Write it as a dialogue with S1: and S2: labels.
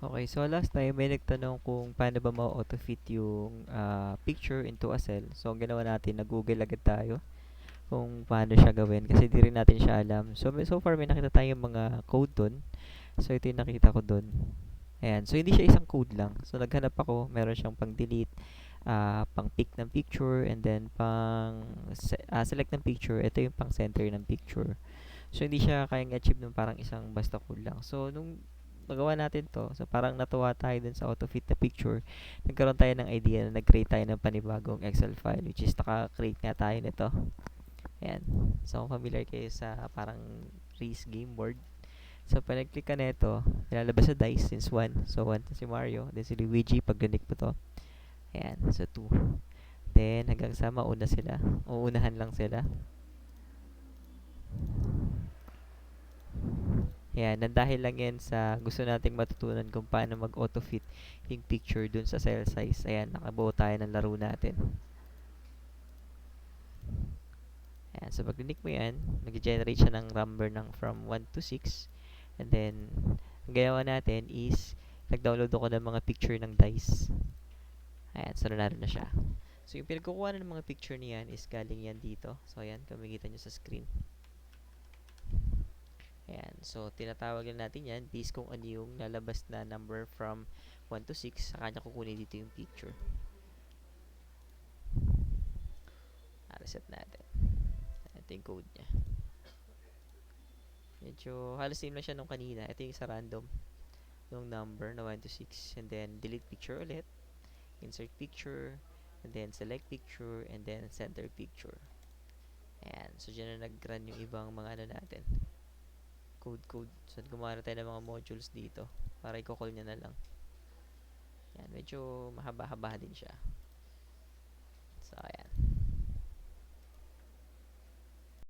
S1: Okay, so last time may nagtanong kung paano ba ma-auto-fit yung picture into a cell. So, ang ginawa natin, nag-google agad tayo kung paano siya gawin kasi di rin natin siya alam. So, so far may nakita tayong mga code dun. So, ito yung nakita ko dun. Ayan. So, hindi siya isang code lang. So, naghanap ako. Meron siyang pang-delete, pang-pick ng picture, and then select ng picture. Ito yung pang-center ng picture. So, hindi siya kayang achieve ng parang isang basta code lang. So, nung nagawa natin to, so parang natuwa tayo dun sa auto-fit na picture, nagkaroon tayo ng idea na nag-create tayo ng panibagong Excel file, which is naka-create nga tayo nito. Ayan. So, kung familiar kayo sa parang race game board. So, pag nag-click ka nito, ilalabas sa dice since 1. So, 1 si Mario, then si Luigi, pag click mo to. Ayan. So, 2. Then, hanggang sa mauna sila. Uunahan lang sila. Yan, dahil lang yan sa gusto nating matutunan kung paano mag-auto-fit yung picture dun sa cell size. Ayan, nakabuo tayo ng laro natin. Ayan, so pag click mo yan, mag-generate siya ng number ng from 1 to 6. And then, ang ginawa natin is, nag-download ako ng mga picture ng dice. Ayan, so nanalo na siya. So yung pinagkukuha ng mga picture niyan is galing yan dito. So ayan, kung makikita nyo sa screen. Ayan. So, tinatawag na natin yan based kung ano yung lalabas na number from 1 to 6. Sa kanya kukunin dito yung picture. Reset natin. Ito yung code niya. Medyo halos same lang siya nung kanina. Ito yung sa random. Yung number na 1 to 6. And then, delete picture ulit. Insert picture. And then, select picture. And then, center picture. Ayan. So, dyan na nag-run yung ibang mga ano natin. Code. So, gumawa tayo ng mga modules dito. Para i-call niya na lang. Yan, medyo mahaba-haba din siya. So, ayan.